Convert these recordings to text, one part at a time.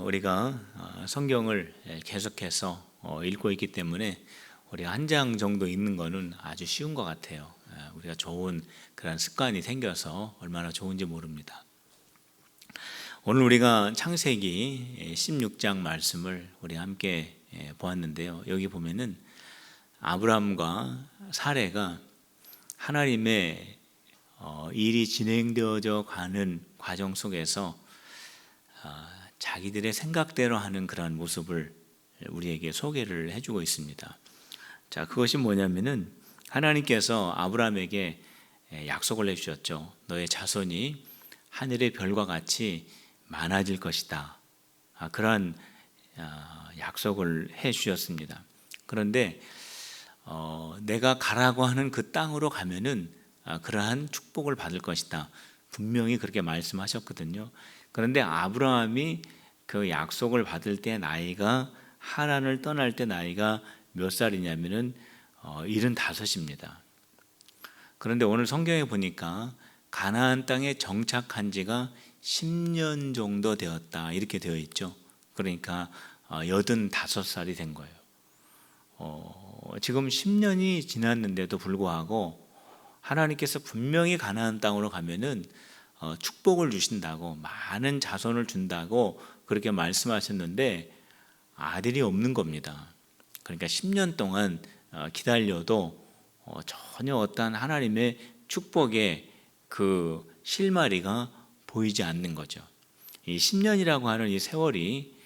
우리가 성경을 계속해서 읽고 있기 때문에 우리가 한 장 정도 읽는 거는 아주 쉬운 것 같아요. 우리가 좋은 그런 습관이 생겨서 얼마나 좋은지 모릅니다. 오늘 우리가 창세기 16장 말씀을 우리 함께 보았는데요. 여기 보면은 아브라함과 사레가 하나님의 일이 진행되어져 가는 과정 속에서 자기들의 생각대로 하는 그런 모습을 우리에게 소개를 해주고 있습니다. 자, 그것이 뭐냐면은 하나님께서 아브라함에게 약속을 해주셨죠. 너의 자손이 하늘의 별과 같이 많아질 것이다. 그러한 약속을 해주셨습니다. 그런데 내가 가라고 하는 그 땅으로 가면은 그러한 축복을 받을 것이다. 분명히 그렇게 말씀하셨거든요. 그런데 아브라함이 그 약속을 받을 때 나이가 하란을 떠날 때 나이가 몇 살이냐면은 75입니다. 그런데 오늘 성경에 보니까 가나안 땅에 정착한 지가 10년 정도 되었다 이렇게 되어 있죠. 그러니까 85살이 된 거예요. 지금 10년이 지났는데도 불구하고 하나님께서 분명히 가나안 땅으로 가면은 축복을 주신다고, 많은 자손을 준다고 그렇게 말씀하셨는데 아들이 없는 겁니다. 그러니까 10년 동안 기다려도 전혀 어떠한 하나님의 축복의 그 실마리가 보이지 않는 거죠. 이 10년이라고 하는 이 세월이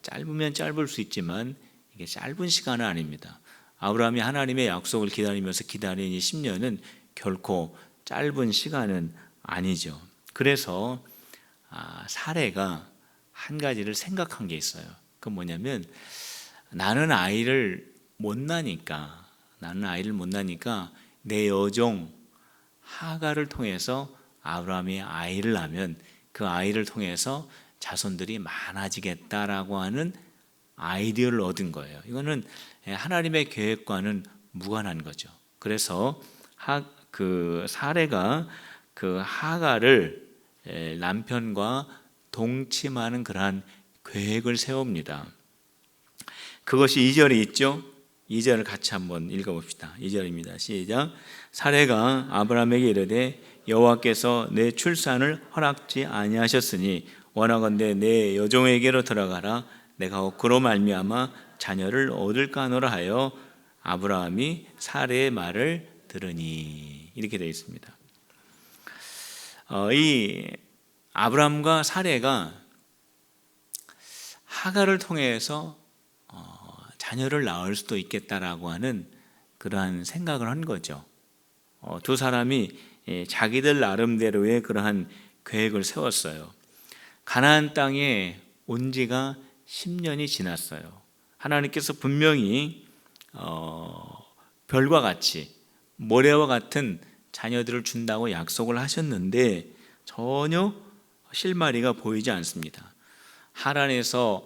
짧으면 짧을 수 있지만 이게 짧은 시간은 아닙니다. 아브라함이 하나님의 약속을 기다리면서 기다린 이 10년은 결코 짧은 시간은 아니죠. 그래서 사레가 한 가지를 생각한 게 있어요. 그건 뭐냐면 나는 아이를 못 낳으니까 내 여종 하가를 통해서 아브라함이 아이를 낳으면 그 아이를 통해서 자손들이 많아지겠다라고 하는 아이디어를 얻은 거예요. 이거는 하나님의 계획과는 무관한 거죠. 그래서 그 사레가 그 하가를 남편과 동침하는 그러한 계획을 세웁니다. 그것이 2절에 있죠. 2절을 같이 한번 읽어봅시다. 2절입니다. 시작. 사레가 아브라함에게 이르되 여호와께서 내 출산을 허락지 아니하셨으니 원하건대 내 여종에게로 들어가라. 내가 그로 말미암아 자녀를 얻을까노라 하여 아브라함이 사레의 말을 들으니 이렇게 되어 있습니다. 이 아브라함과 사레가 하가를 통해서 자녀를 낳을 수도 있겠다라고 하는 그러한 생각을 한 거죠. 두 사람이 자기들 나름대로의 그러한 계획을 세웠어요. 가나안 땅에 온 지가 10년이 지났어요. 하나님께서 분명히 별과 같이 모래와 같은 자녀들을 준다고 약속을 하셨는데 전혀 실마리가 보이지 않습니다. 하란에서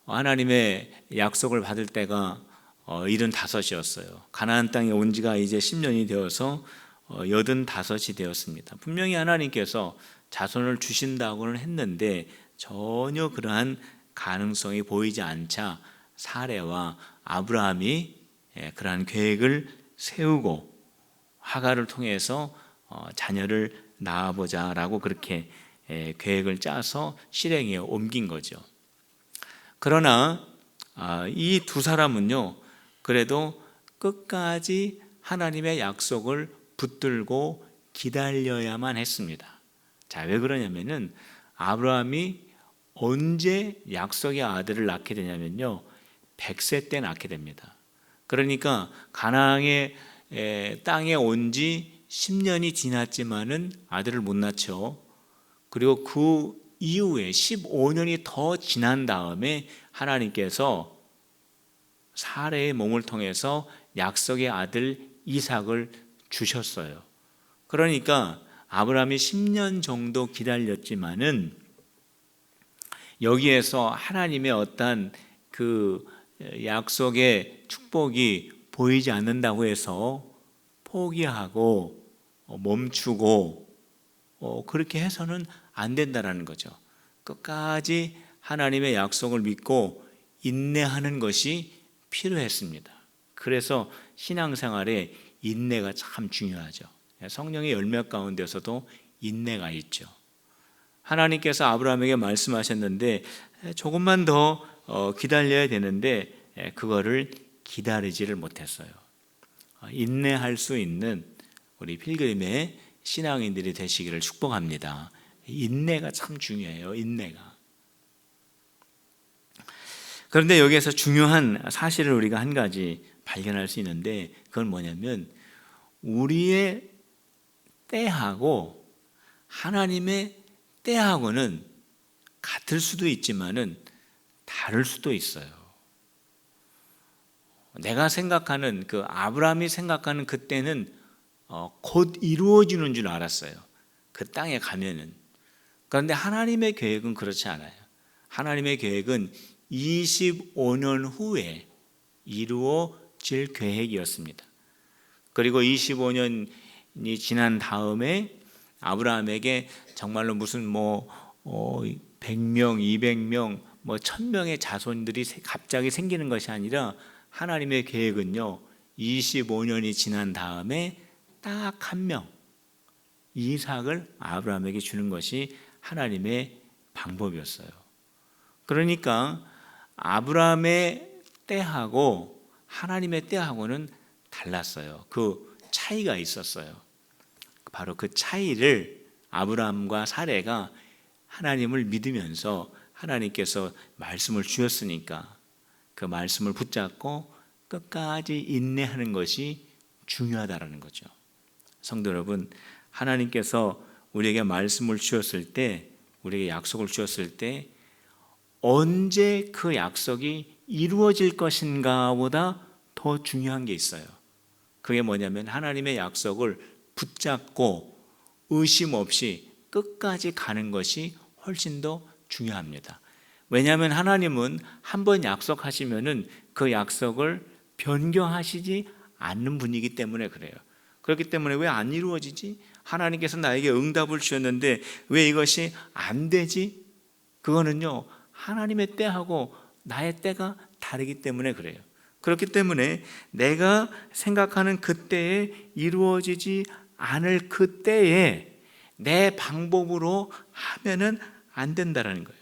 하나님의 약속을 받을 때가 75이었어요. 가나안 땅에 온 지가 이제 10년이 되어서 85이 되었습니다. 분명히 하나님께서 자손을 주신다고는 했는데 전혀 그러한 가능성이 보이지 않자 사레와 아브라함이 그러한 계획을 세우고 하가를 통해서 자녀를 낳아보자라고 그렇게 계획을 짜서 실행에 옮긴 거죠. 그러나 이 두 사람은요, 그래도 끝까지 하나님의 약속을 붙들고 기다려야만 했습니다. 자, 왜 그러냐면은 아브라함이 언제 약속의 아들을 낳게 되냐면요, 100세 때 낳게 됩니다. 그러니까 가나안의 땅에 온 지 10년이 지났지만은 아들을 못 낳죠. 그리고 그 이후에 15년이 더 지난 다음에 하나님께서 사레의 몸을 통해서 약속의 아들 이삭을 주셨어요. 그러니까 아브라함이 10년 정도 기다렸지만은 여기에서 하나님의 어떤 그 약속의 축복이 보이지 않는다고 해서 포기하고 멈추고 그렇게 해서는 안 된다라는 거죠. 끝까지 하나님의 약속을 믿고 인내하는 것이 필요했습니다. 그래서 신앙생활에 인내가 참 중요하죠. 성령의 열매 가운데서도 인내가 있죠. 하나님께서 아브라함에게 말씀하셨는데 조금만 더 기다려야 되는데 그거를 기다리지를 못했어요. 인내할 수 있는 우리 필그림의 신앙인들이 되시기를 축복합니다. 인내가 참 중요해요. 인내가. 그런데 여기에서 중요한 사실을 우리가 한 가지 발견할 수 있는데 그건 뭐냐면 우리의 때하고 하나님의 때하고는 같을 수도 있지만은 다를 수도 있어요. 내가 생각하는 그 아브라함이 생각하는 그 때는 곧 이루어지는 줄 알았어요. 그 땅에 가면은. 그런데 하나님의 계획은 그렇지 않아요. 하나님의 계획은 25년 후에 이루어질 계획이었습니다. 그리고 25년이 지난 다음에 아브라함에게 정말로 무슨 100명, 200명, 1000명의 자손들이 갑자기 생기는 것이 아니라 하나님의 계획은요 25년이 지난 다음에 딱 한 명 이삭을 아브라함에게 주는 것이 하나님의 방법이었어요. 그러니까 아브라함의 때하고 하나님의 때하고는 달랐어요. 그 차이가 있었어요. 바로 그 차이를 아브라함과 사레가 하나님을 믿으면서 하나님께서 말씀을 주셨으니까 그 말씀을 붙잡고 끝까지 인내하는 것이 중요하다는 거죠. 성도 여러분, 하나님께서 우리에게 말씀을 주셨을 때, 우리에게 약속을 주셨을 때 언제 그 약속이 이루어질 것인가 보다 더 중요한 게 있어요. 그게 뭐냐면 하나님의 약속을 붙잡고 의심 없이 끝까지 가는 것이 훨씬 더 중요합니다. 왜냐하면 하나님은 한번 약속하시면은 그 약속을 변경하시지 않는 분이기 때문에 그래요. 그렇기 때문에 왜 안 이루어지지? 하나님께서 나에게 응답을 주셨는데 왜 이것이 안 되지? 그거는요 하나님의 때하고 나의 때가 다르기 때문에 그래요. 그렇기 때문에 내가 생각하는 그때에 이루어지지 않을 그때에 내 방법으로 하면은 안 된다는 거예요.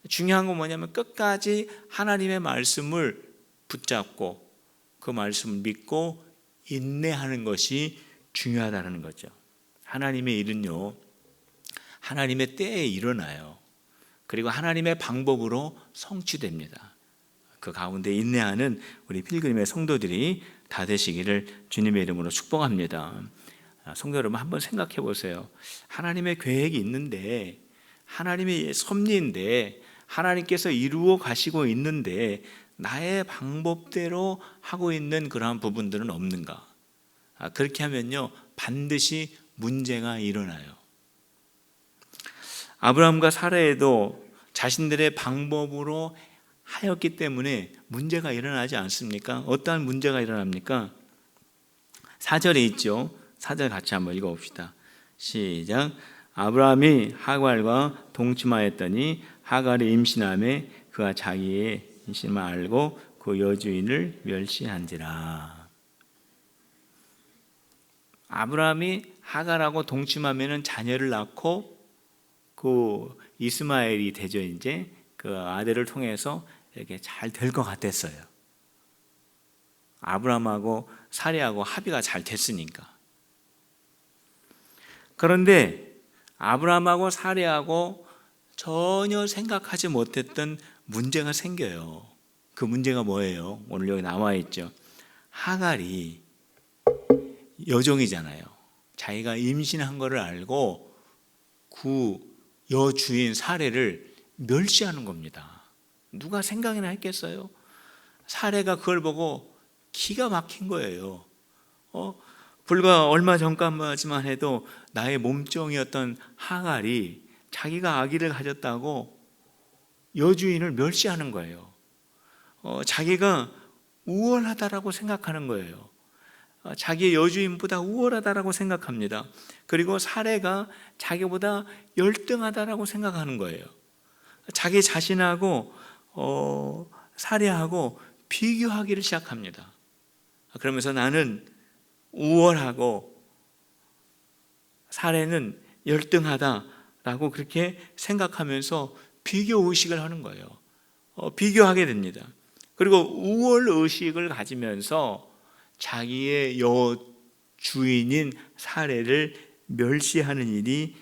중요한 건 뭐냐면 끝까지 하나님의 말씀을 붙잡고 그 말씀을 믿고 인내하는 것이 중요하다는 거죠. 하나님의 일은요 하나님의 때에 일어나요. 그리고 하나님의 방법으로 성취됩니다. 그 가운데 인내하는 우리 필그림의 성도들이 다 되시기를 주님의 이름으로 축복합니다. 성도 여러분 한번 생각해 보세요. 하나님의 계획이 있는데 하나님의 섭리인데 하나님께서 이루어 가시고 있는데 나의 방법대로 하고 있는 그러한 부분들은 없는가? 그렇게 하면요 반드시 문제가 일어나요. 아브라함과 사라에도 자신들의 방법으로 하였기 때문에 문제가 일어나지 않습니까? 어떠한 문제가 일어납니까? 4절에 있죠. 4절 같이 한번 읽어봅시다. 시작. 아브라함이 하갈과 동침하였더니 하갈이 임신함에 그가 자기의 임신을 알고 그 여주인을 멸시한지라. 아브라함이 하갈하고 동침하면 자녀를 낳고 그 이스마엘이 되죠. 이제 그 아들을 통해서 이렇게 잘 될 것 같았어요. 아브라함하고 사레하고 합의가 잘 됐으니까. 그런데 아브라함하고 사레하고 전혀 생각하지 못했던 문제가 생겨요. 그 문제가 뭐예요? 오늘 여기 나와 있죠. 하갈이 여종이잖아요. 자기가 임신한 것을 알고 그 여주인 사레를 멸시하는 겁니다. 누가 생각이나 했겠어요? 사레가 그걸 보고 기가 막힌 거예요. 불과 얼마 전까지만 해도 나의 몸종이었던 하갈이 자기가 아기를 가졌다고 여주인을 멸시하는 거예요. 자기가 우월하다라고 생각하는 거예요. 자기의 여주인보다 우월하다라고 생각합니다. 그리고 사례가 자기보다 열등하다라고 생각하는 거예요. 자기 자신하고 사례하고 비교하기를 시작합니다. 그러면서 나는 우월하고 사례는 열등하다라고 그렇게 생각하면서 비교 의식을 하는 거예요. 비교하게 됩니다. 그리고 우월 의식을 가지면서 자기의 여주인인 사례를 멸시하는 일이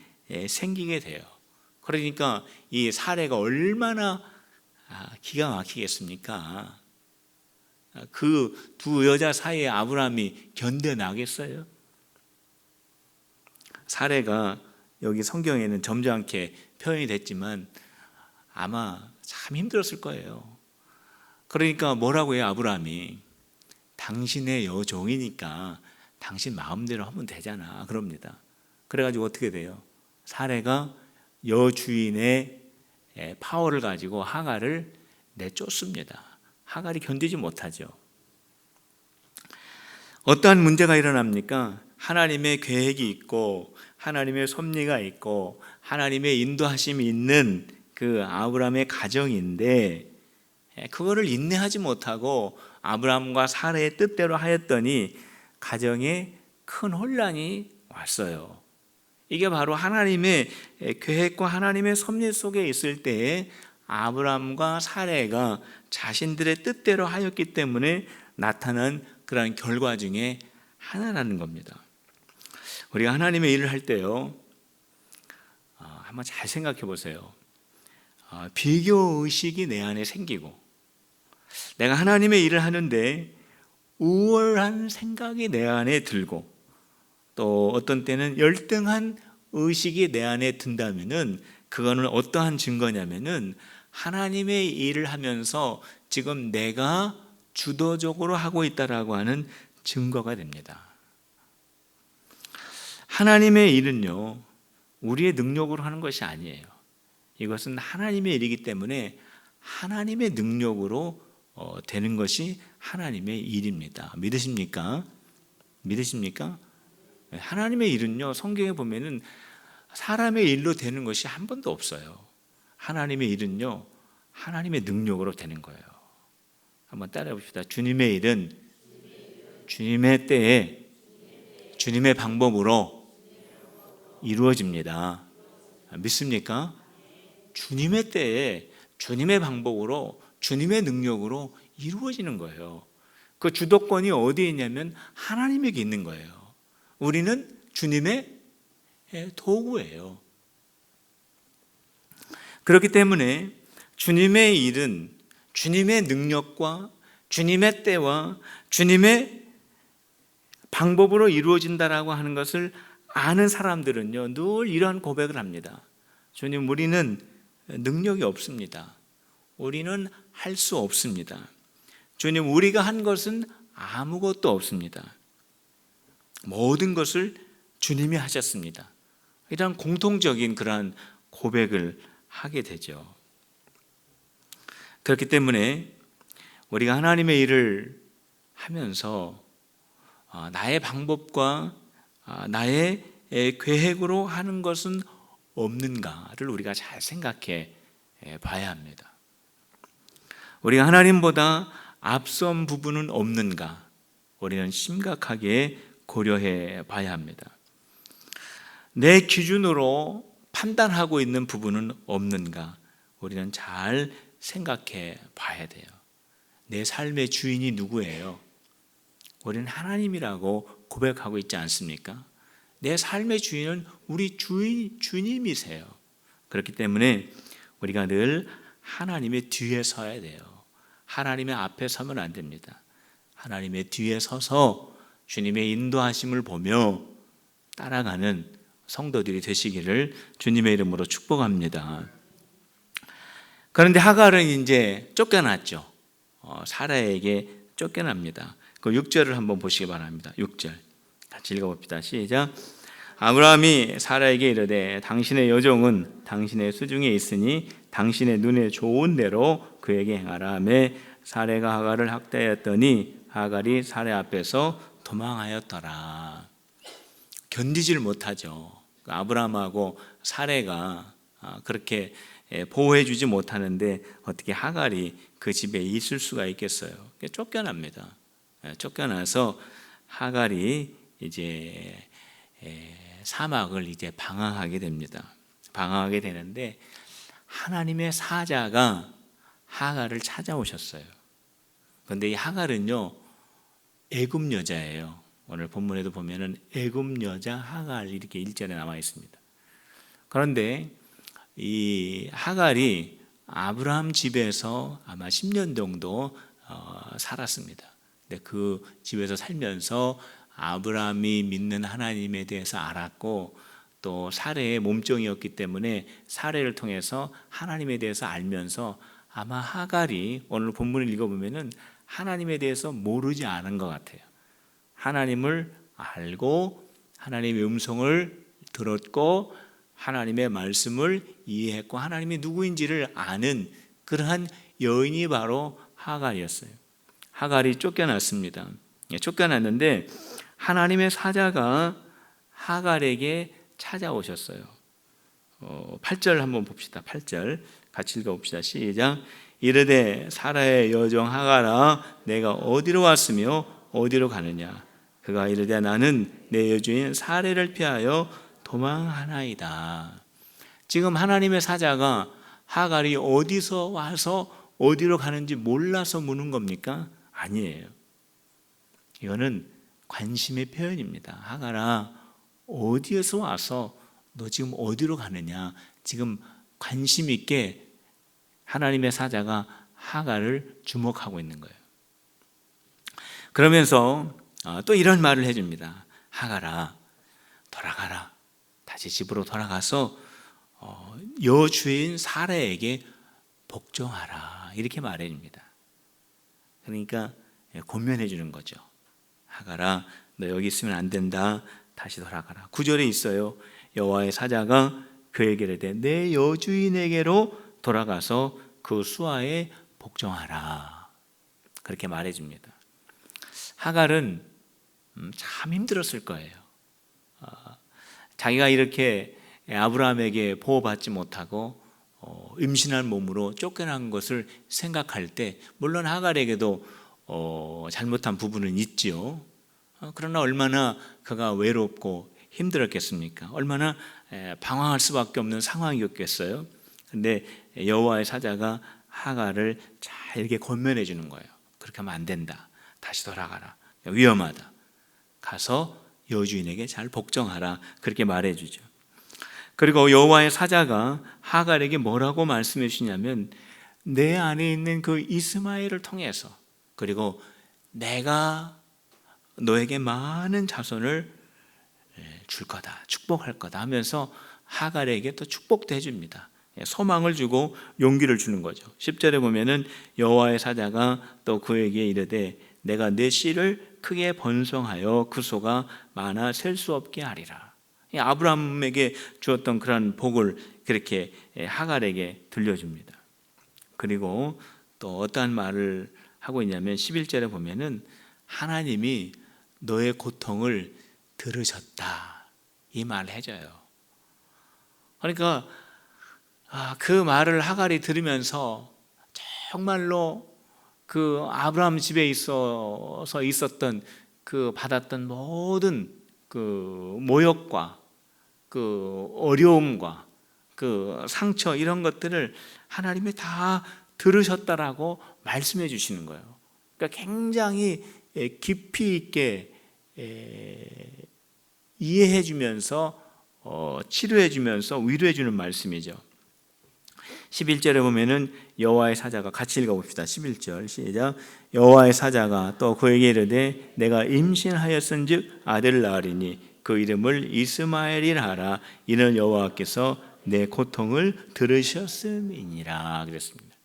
생기게 돼요. 그러니까 이 사례가 얼마나 기가 막히겠습니까? 그 두 여자 사이에 아브라함이 견뎌나겠어요? 사례가 여기 성경에는 점잖게 표현이 됐지만 아마 참 힘들었을 거예요. 그러니까 뭐라고 해요? 아브라함이 당신의 여종이니까 당신 마음대로 하면 되잖아 그럽니다. 그래가지고 어떻게 돼요? 사례가 여주인의 파워를 가지고 하갈을 내쫓습니다. 하갈이 견디지 못하죠. 어떠한 문제가 일어납니까? 하나님의 계획이 있고 하나님의 섭리가 있고 하나님의 인도하심이 있는 그 아브라함의 가정인데 그거를 인내하지 못하고 아브라함과 사라의 뜻대로 하였더니 가정에 큰 혼란이 왔어요. 이게 바로 하나님의 계획과 하나님의 섭리 속에 있을 때에 아브라함과 사라가 자신들의 뜻대로 하였기 때문에 나타난 그러한 결과 중에 하나라는 겁니다. 우리가 하나님의 일을 할 때요, 한번 잘 생각해 보세요. 비교의식이 내 안에 생기고 내가 하나님의 일을 하는데 우월한 생각이 내 안에 들고 또 어떤 때는 열등한 의식이 내 안에 든다면은 그거는 어떠한 증거냐면은 하나님의 일을 하면서 지금 내가 주도적으로 하고 있다라고 하는 증거가 됩니다. 하나님의 일은요, 우리의 능력으로 하는 것이 아니에요. 이것은 하나님의 일이기 때문에 하나님의 능력으로 되는 것이 하나님의 일입니다. 믿으십니까? 믿으십니까? 하나님의 일은요, 성경에 보면은 사람의 일로 되는 것이 한 번도 없어요. 하나님의 일은요, 하나님의 능력으로 되는 거예요. 한번 따라해 봅시다. 주님의 일은 주님의 때에 주님의 방법으로 이루어집니다. 믿습니까? 주님의 때에 주님의 방법으로 주님의 능력으로 이루어지는 거예요. 그 주도권이 어디에 있냐면 하나님에게 있는 거예요. 우리는 주님의 도구예요. 그렇기 때문에 주님의 일은 주님의 능력과 주님의 때와 주님의 방법으로 이루어진다라고 하는 것을 아는 사람들은요, 늘 이러한 고백을 합니다. 주님, 우리는 능력이 없습니다. 우리는 할 수 없습니다. 주님, 우리가 한 것은 아무것도 없습니다. 모든 것을 주님이 하셨습니다. 이런 공통적인 그러한 고백을 하게 되죠. 그렇기 때문에 우리가 하나님의 일을 하면서 나의 방법과 나의 계획으로 하는 것은 없는가를 우리가 잘 생각해 봐야 합니다. 우리가 하나님보다 앞선 부분은 없는가, 우리는 심각하게 고려해 봐야 합니다. 내 기준으로 판단하고 있는 부분은 없는가, 우리는 잘 생각해 봐야 돼요. 내 삶의 주인이 누구예요? 우리는 하나님이라고 고백하고 있지 않습니까? 내 삶의 주인은 우리 주님이세요. 그렇기 때문에 우리가 늘 하나님의 뒤에 서야 돼요. 하나님의 앞에 서면 안 됩니다. 하나님의 뒤에 서서 주님의 인도하심을 보며 따라가는 성도들이 되시기를 주님의 이름으로 축복합니다. 그런데 하갈은 이제 쫓겨났죠. 사라에게 쫓겨납니다. 그 6절을 한번 보시기 바랍니다. 6절 같이 읽어봅시다. 시작. 아브라함이 사라에게 이르되 당신의 여종은 당신의 수중에 있으니 당신의 눈에 좋은 대로 그에게 행하라 하며 사라가 하갈을 학대하였더니 하갈이 사라 앞에서 도망하였더라. 견디질 못하죠. 아브라함하고 사라가 그렇게 보호해주지 못하는데 어떻게 하갈이 그 집에 있을 수가 있겠어요? 쫓겨납니다. 쫓겨나서 하갈이 이제 사막을 이제 방황하게 됩니다. 방황하게 되는데 하나님의 사자가 하갈을 찾아오셨어요. 그런데 이 하갈은요, 애굽 여자예요. 오늘 본문에도 보면은 애굽 여자 하갈 이렇게 1절에 나와 있습니다. 그런데 이 하갈이 아브라함 집에서 아마 10년 정도 살았습니다. 근데 그 집에서 살면서 아브라함이 믿는 하나님에 대해서 알았고, 또 사레의 몸종이었기 때문에 사레를 통해서 하나님에 대해서 알면서 아마 하갈이 오늘 본문을 읽어보면은 하나님에 대해서 모르지 않은 것 같아요. 하나님을 알고 하나님의 음성을 들었고 하나님의 말씀을 이해했고 하나님이 누구인지를 아는 그러한 여인이 바로 하갈이었어요. 하갈이 쫓겨났습니다. 쫓겨났는데 하나님의 사자가 하갈에게 찾아오셨어요. 8절 한번 봅시다. 8절 같이 읽어봅시다. 시작. 이르되 사라의 여종 하갈아 내가 어디로 왔으며 어디로 가느냐. 그가 이르되 나는 내 여주인 사레를 피하여 도망하나이다. 지금 하나님의 사자가 하갈이 어디서 와서 어디로 가는지 몰라서 묻는 겁니까? 아니에요. 이거는 관심의 표현입니다. 하갈아 어디에서 와서 너 지금 어디로 가느냐. 지금 관심 있게 하나님의 사자가 하갈을 주목하고 있는 거예요. 그러면서 또 이런 말을 해줍니다. 하갈아 돌아가라. 다시 집으로 돌아가서 여주인 사라에게 복종하라. 이렇게 말해줍니다. 그러니까 권면해 주는 거죠. 하갈아 너 여기 있으면 안 된다. 다시 돌아가라. 9절에 있어요. 여호와의 사자가 그에게 이르되 내 여주인에게로 돌아가서 그 수하에 복종하라. 그렇게 말해줍니다. 하갈은 참 힘들었을 거예요. 자기가 이렇게 아브라함에게 보호받지 못하고 임신한 몸으로 쫓겨난 것을 생각할 때 물론 하갈에게도 잘못한 부분은 있지요. 그러나 얼마나 그가 외롭고 힘들었겠습니까? 얼마나 방황할 수밖에 없는 상황이었겠어요. 근데 여호와의 사자가 하갈을 잘 이렇게 권면해 주는 거예요. 그렇게 하면 안 된다. 다시 돌아가라. 위험하다. 가서 여주인에게 잘 복종하라. 그렇게 말해 주죠. 그리고 여호와의 사자가 하갈에게 뭐라고 말씀해 주시냐면 내 안에 있는 그 이스마엘을 통해서 그리고 내가 너에게 많은 자손을 줄 거다. 축복할 거다 하면서 하갈에게 또 축복도 해줍니다. 소망을 주고 용기를 주는 거죠. 10절에 보면은 여호와의 사자가 또 그에게 이르되 내가 내 씨를 크게 번성하여 그 소가 많아 셀 수 없게 하리라. 아브라함에게 주었던 그런 복을 그렇게 하갈에게 들려줍니다. 그리고 또 어떠한 말을 하고 있냐면 11절에 보면은 하나님이 너의 고통을 들으셨다. 이 말을 해줘요. 그러니까 그 말을 하갈이 들으면서 정말로 그 아브라함 집에 있어서 있었던 그 받았던 모든 그 모욕과 그 어려움과 그 상처 이런 것들을 하나님이 다 들으셨다라고 말씀해 주시는 거예요. 그러니까 굉장히 깊이 있게 이해해 주면서 치료해 주면서 위로해 주는 말씀이죠. 11절에 보면은 여호와의 사자가 같이 읽어봅시다. 11절 시작. 여호와의 사자가 또 그에게 이르되 내가 임신하였은즉 아들을 낳으리니 그 이름을 이스마엘이라 하라. 이는 여호와께서 내 고통을 들으셨음이니라 그랬습니다.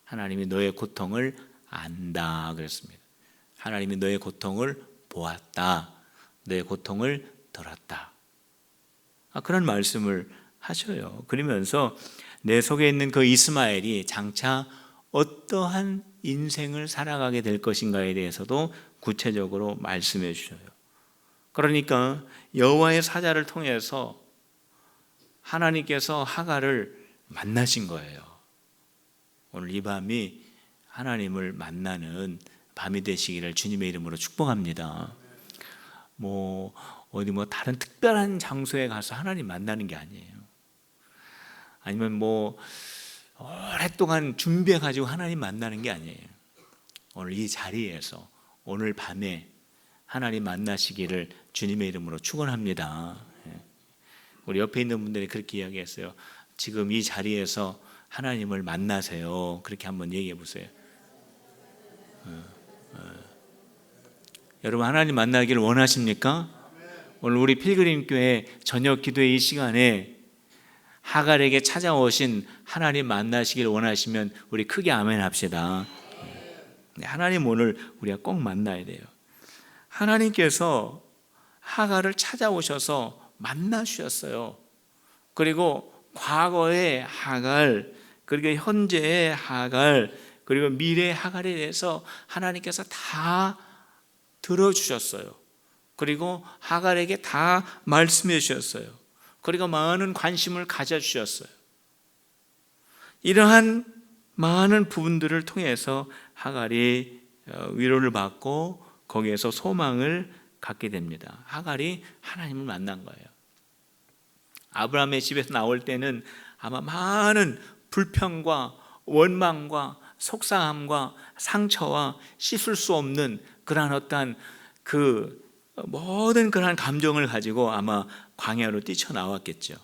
하나님이 너의 고통을 안다 그랬습니다. 하나님이 너의 고통을 보았다. 너의 고통을 들었다. 그런 말씀을 하셔요. 그러면서 내 속에 있는 그 이스마엘이 장차 어떠한 인생을 살아가게 될 것인가에 대해서도 구체적으로 말씀해 주셔요. 그러니까 여호와의 사자를 통해서 하나님께서 하갈을 만나신 거예요. 오늘 이 밤이 하나님을 만나는 밤이 되시기를 주님의 이름으로 축복합니다. 어디 다른 특별한 장소에 가서 하나님 만나는 게 아니에요. 아니면 오랫동안 준비해 가지고 하나님 만나는 게 아니에요. 오늘 이 자리에서 오늘 밤에 하나님 만나시기를 주님의 이름으로 축원합니다. 우리 옆에 있는 분들이 그렇게 이야기했어요. 지금 이 자리에서 하나님을 만나세요. 그렇게 한번 얘기해 보세요. 여러분 하나님 만나기를 원하십니까? 오늘 우리 필그림 교회 저녁 기도의 이 시간에 하갈에게 찾아오신 하나님 만나시길 원하시면 우리 크게 아멘 합시다. 하나님 오늘 우리가 꼭 만나야 돼요. 하나님께서 하갈을 찾아오셔서 만나주셨어요. 그리고 과거의 하갈, 그리고 현재의 하갈, 그리고 미래의 하갈에 대해서 하나님께서 다 들어주셨어요. 그리고 하갈에게 다 말씀해 주셨어요. 그리고 많은 관심을 가져주셨어요. 이러한 많은 부분들을 통해서 하갈이 위로를 받고 거기에서 소망을 갖게 됩니다. 하갈이 하나님을 만난 거예요. 아브라함의 집에서 나올 때는 아마 많은 불평과 원망과 속상함과 상처와 씻을 수 없는 그러한 어떠한 모든 그러한 감정을 가지고 아마 광야로 뛰쳐나왔겠죠.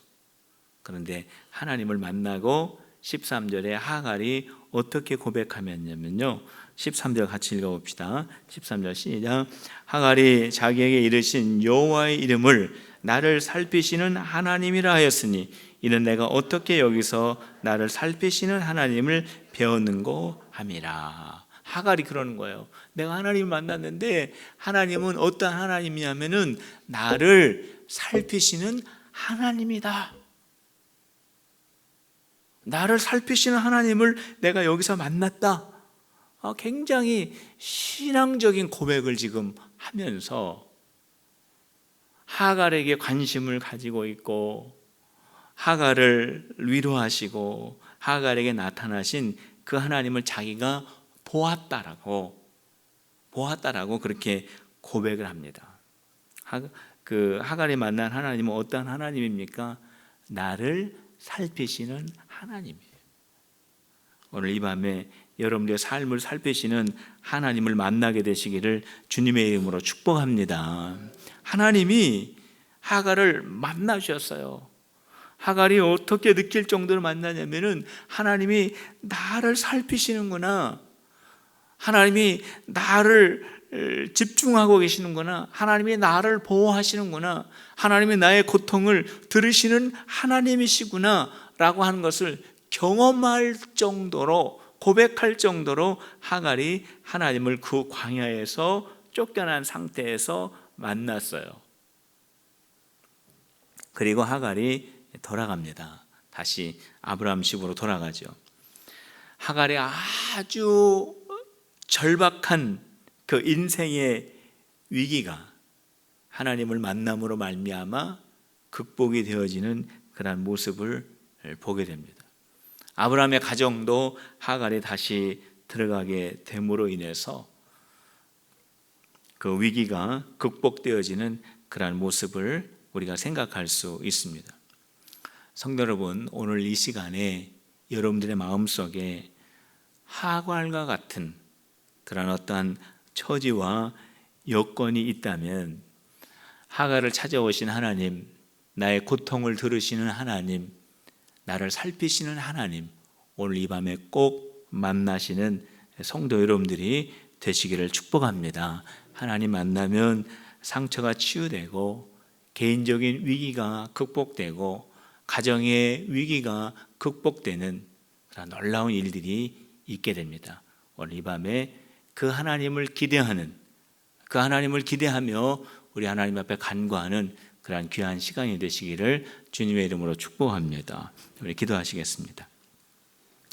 그런데 하나님을 만나고 13절에 하갈이 어떻게 고백하면요 13절 같이 읽어봅시다. 13절 시작. 하갈이 자기에게 이르신 여호와의 이름을 나를 살피시는 하나님이라 하였으니 이는 내가 어떻게 여기서 나를 살피시는 하나님을 배웠는고 함이라. 하갈이 그러는 거예요. 내가 하나님을 만났는데 하나님은 어떤 하나님이냐면은 나를 살피시는 하나님이다. 나를 살피시는 하나님을 내가 여기서 만났다. 굉장히 신앙적인 고백을 지금 하면서 하갈에게 관심을 가지고 있고 하갈을 위로하시고 하갈에게 나타나신 그 하나님을 자기가 보았다라고 그렇게 고백을 합니다. 하갈이 만난 하나님은 어떤 하나님입니까? 나를 살피시는 하나님이에요. 오늘 이 밤에 여러분들의 삶을 살피시는 하나님을 만나게 되시기를 주님의 이름으로 축복합니다. 하나님이 하갈을 만나주셨어요. 하갈이 어떻게 느낄 정도로 만나냐면은 하나님이 나를 살피시는구나, 하나님이 나를 집중하고 계시는구나, 하나님이 나를 보호하시는구나, 하나님이 나의 고통을 들으시는 하나님이시구나 라고 하는 것을 경험할 정도로, 고백할 정도로 하갈이 하나님을 그 광야에서 쫓겨난 상태에서 만났어요. 그리고 하갈이 돌아갑니다. 다시 아브라함 집으로 돌아가죠. 하갈의 아주 절박한 그 인생의 위기가 하나님을 만남으로 말미암아 극복이 되어지는 그런 모습을 보게 됩니다. 아브라함의 가정도 하갈이 다시 들어가게 됨으로 인해서 그 위기가 극복되어지는 그런 모습을 우리가 생각할 수 있습니다. 성도 여러분, 오늘 이 시간에 여러분들의 마음속에 하갈과 같은 그런 어떠한 처지와 여건이 있다면 하갈을 찾아오신 하나님, 나의 고통을 들으시는 하나님, 나를 살피시는 하나님, 오늘 이 밤에 꼭 만나시는 성도 여러분들이 되시기를 축복합니다. 하나님 만나면 상처가 치유되고 개인적인 위기가 극복되고 가정의 위기가 극복되는 그런 놀라운 일들이 있게 됩니다. 오늘 이 밤에 그 하나님을 기대하며 우리 하나님 앞에 간구하는 그러한 귀한 시간이 되시기를 주님의 이름으로 축복합니다. 우리 기도하시겠습니다.